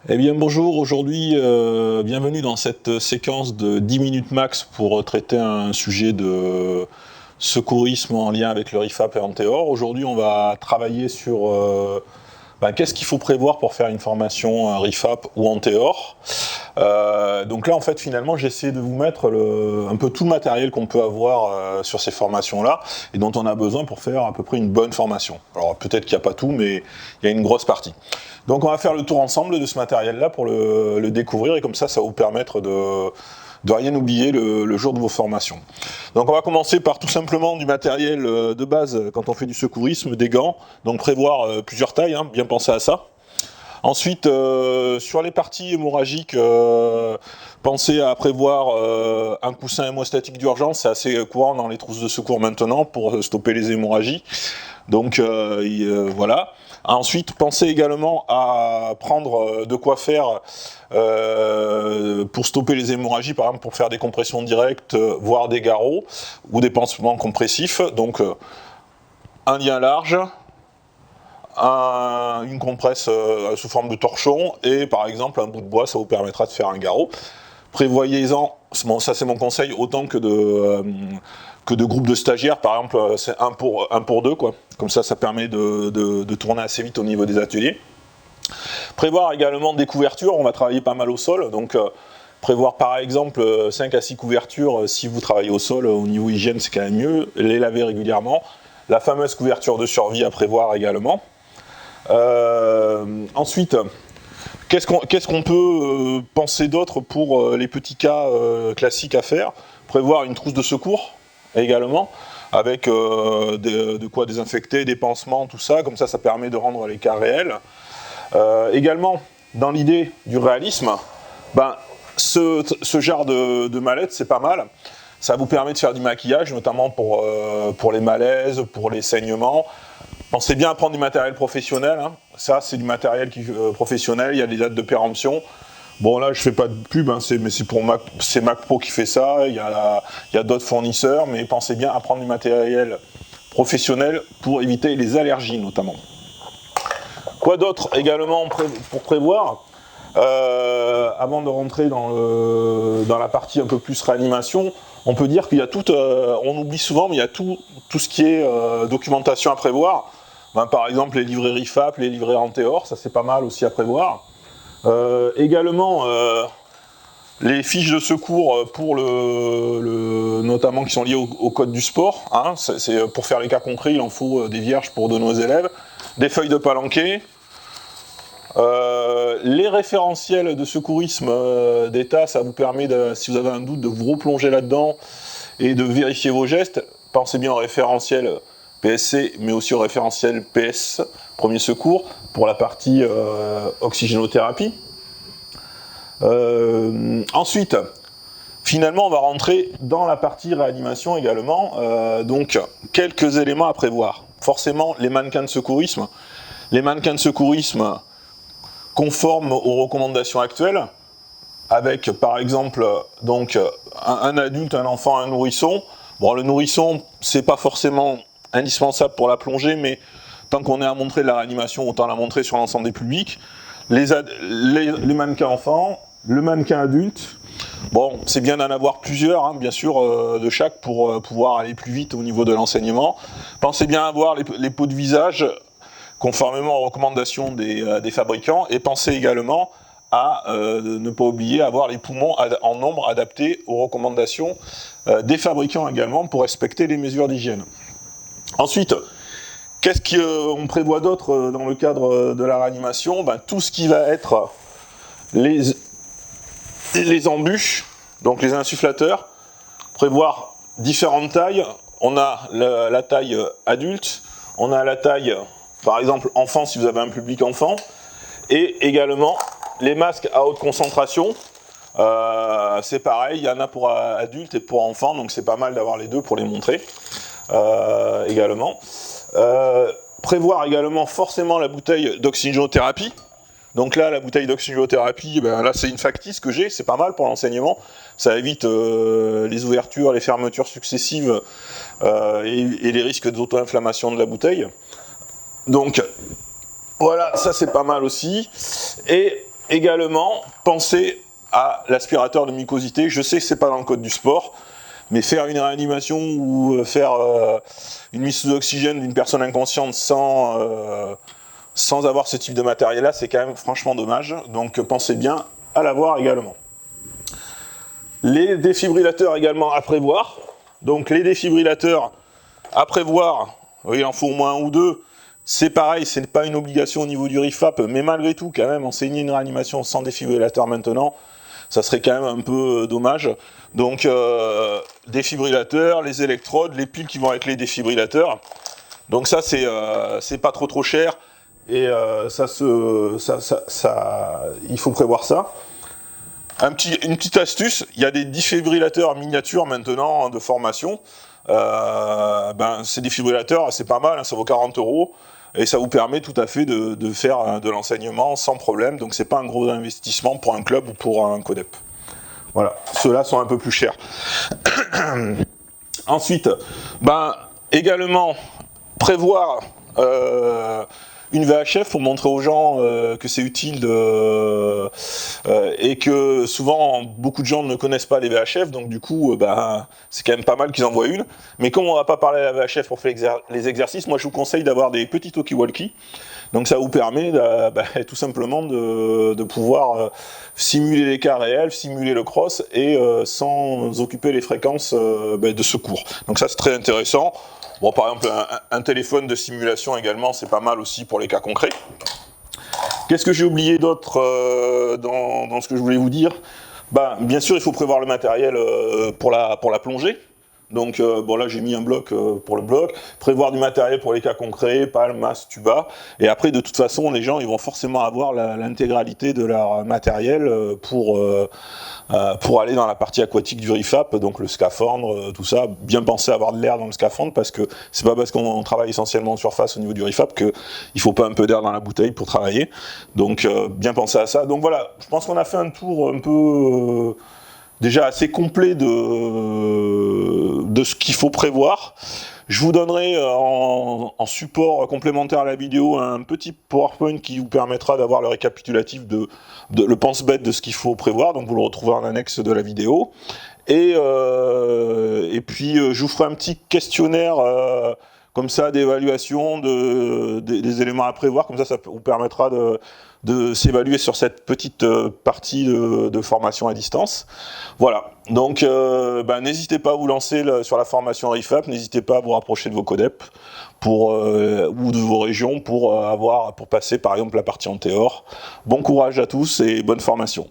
Eh bien bonjour, aujourd'hui bienvenue dans cette séquence de 10 minutes max pour traiter un sujet de secourisme en lien avec le RIFAP et Anteor. Aujourd'hui on va travailler sur qu'est-ce qu'il faut prévoir pour faire une formation RIFAP ou Anteor. Donc là en fait finalement j'ai essayé de vous mettre un peu tout le matériel qu'on peut avoir sur ces formations là et dont on a besoin pour faire à peu près une bonne formation. Alors peut-être qu'il n'y a pas tout, mais il y a une grosse partie. Donc on va faire le tour ensemble de ce matériel là pour le découvrir, et comme ça va vous permettre de rien oublier le jour de vos formations. Donc on va commencer par tout simplement du matériel de base quand on fait du secourisme, des gants, donc prévoir plusieurs tailles, bien penser à ça. Ensuite, sur les parties hémorragiques, pensez à prévoir un coussin hémostatique d'urgence, c'est assez courant dans les trousses de secours maintenant pour stopper les hémorragies. Donc voilà. Ensuite, pensez également à prendre de quoi faire pour stopper les hémorragies, par exemple pour faire des compressions directes, voire des garrots, ou des pansements compressifs. Donc un lien large, une compresse sous forme de torchon, et par exemple un bout de bois, ça vous permettra de faire un garrot. Prévoyez-en, ça c'est mon conseil, autant que de groupes de stagiaires, par exemple c'est un pour deux, quoi. Comme ça permet de tourner assez vite au niveau des ateliers. Prévoir également des couvertures, on va travailler pas mal au sol, donc prévoir par exemple 5 à 6 couvertures si vous travaillez au sol, au niveau hygiène c'est quand même mieux, les laver régulièrement. La fameuse couverture de survie à prévoir également. Ensuite, qu'est-ce qu'on peut penser d'autre pour les petits cas classiques à faire? Prévoir une trousse de secours également, avec de quoi désinfecter, des pansements, tout ça, comme ça permet de rendre les cas réels. Également, dans l'idée du réalisme, ce genre de mallette, c'est pas mal. Ça vous permet de faire du maquillage, notamment pour les malaises, pour les saignements. Pensez bien à prendre du matériel professionnel, Ça, c'est du matériel professionnel, il y a des dates de péremption. Bon, là, je fais pas de pub, mais c'est Mac Pro qui fait ça, il y a d'autres fournisseurs, mais pensez bien à prendre du matériel professionnel pour éviter les allergies, notamment. Quoi d'autre également pour prévoir avant de rentrer dans la partie un peu plus réanimation, on peut dire qu'il y a on oublie souvent, mais il y a tout ce qui est documentation à prévoir. Par exemple, les livrets RIFAP, les livrets Anteor, ça c'est pas mal aussi à prévoir. Également, les fiches de secours pour notamment qui sont liées au code du sport. C'est pour faire les cas concrets, il en faut des vierges pour donner aux élèves. Des feuilles de palanquet. Les référentiels de secourisme d'État, ça vous permet, si vous avez un doute, de vous replonger là-dedans et de vérifier vos gestes. Pensez bien au référentiel PSC, mais aussi au référentiel PS, premier secours, pour la partie oxygénothérapie. Ensuite, finalement, on va rentrer dans la partie réanimation également. Donc, quelques éléments à prévoir. Forcément, les mannequins de secourisme. Les mannequins de secourisme conformes aux recommandations actuelles, avec par exemple donc un adulte, un enfant, un nourrisson. Bon, le nourrisson, c'est pas forcément indispensable pour la plongée, mais tant qu'on est à montrer de la réanimation, autant la montrer sur l'ensemble des publics. Les mannequins enfants, le mannequin adulte. Bon, c'est bien d'en avoir plusieurs, bien sûr, de chaque pour pouvoir aller plus vite au niveau de l'enseignement. Pensez bien à avoir les peaux de visage conformément aux recommandations des fabricants, et pensez également à ne pas oublier avoir les poumons en nombre adapté aux recommandations des fabricants également pour respecter les mesures d'hygiène. Ensuite, qu'est-ce qu'on prévoit d'autre dans le cadre de la réanimation? Tout ce qui va être les embûches, donc les insufflateurs, prévoir différentes tailles. On a la taille adulte, on a la taille par exemple enfant si vous avez un public enfant, et également les masques à haute concentration. C'est pareil, il y en a pour adultes et pour enfants, donc c'est pas mal d'avoir les deux pour les montrer également. Prévoir également forcément la bouteille d'oxygénothérapie. Donc là, la bouteille d'oxygénothérapie, là c'est une factice que j'ai, c'est pas mal pour l'enseignement. Ça évite les ouvertures, les fermetures successives et les risques d'auto-inflammation de la bouteille. Donc voilà, ça c'est pas mal aussi. Et également, pensez à l'aspirateur de mucosité. Je sais que c'est pas dans le code du sport, mais faire une réanimation ou faire une mise sous oxygène d'une personne inconsciente sans avoir ce type de matériel-là, c'est quand même franchement dommage. Donc pensez bien à l'avoir également. Les défibrillateurs également à prévoir. Donc les défibrillateurs à prévoir, il en faut au moins un ou deux. C'est pareil, c'est pas une obligation au niveau du RIFAP, mais malgré tout, quand même, enseigner une réanimation sans défibrillateur maintenant, ça serait quand même un peu dommage. Donc, défibrillateur, les électrodes, les piles qui vont avec les défibrillateurs. Donc ça, c'est pas trop cher, et il faut prévoir ça. Une petite astuce, il y a des défibrillateurs miniatures maintenant de formation. Ces défibrillateurs, c'est pas mal, hein, ça vaut 40 €. Et ça vous permet tout à fait de faire de l'enseignement sans problème. Donc c'est pas un gros investissement pour un club ou pour un codep. Voilà, ceux-là sont un peu plus chers. Ensuite, également prévoir une VHF pour montrer aux gens que c'est utile et que souvent beaucoup de gens ne connaissent pas les VHF, donc du coup c'est quand même pas mal qu'ils en voient une. Mais comme on va pas parler à la VHF pour faire les exercices, moi je vous conseille d'avoir des petits talkie-walkie. Donc ça vous permet tout simplement de pouvoir simuler les cas réels, simuler le cross et sans occuper les fréquences de secours. Donc ça c'est très intéressant. Bon, par exemple, un téléphone de simulation également, c'est pas mal aussi pour les cas concrets. Qu'est-ce que j'ai oublié d'autre dans ce que je voulais vous dire? Bien sûr, il faut prévoir le matériel pour la plongée. Donc là j'ai mis un bloc pour le bloc, prévoir du matériel pour les cas concrets, palme, masse, tuba, et après de toute façon les gens ils vont forcément avoir l'intégralité de leur matériel pour aller dans la partie aquatique du RIFAP, donc le scaphandre, tout ça, bien penser à avoir de l'air dans le scaphandre, parce que c'est pas parce qu'on travaille essentiellement en surface au niveau du RIFAP qu'il faut pas un peu d'air dans la bouteille pour travailler, donc bien penser à ça. Donc voilà, je pense qu'on a fait un tour un peu déjà assez complet de ce qu'il faut prévoir. Je vous donnerai en support complémentaire à la vidéo un petit PowerPoint qui vous permettra d'avoir le récapitulatif le pense-bête de ce qu'il faut prévoir, donc vous le retrouvez en annexe de la vidéo. Et puis je vous ferai un petit questionnaire comme ça d'évaluation des éléments à prévoir, comme ça vous permettra de s'évaluer sur cette petite partie de formation à distance. Voilà, donc n'hésitez pas à vous lancer sur la formation RIFAP, n'hésitez pas à vous rapprocher de vos codep ou de vos régions pour passer par exemple la partie Antéor. Bon courage à tous et bonne formation.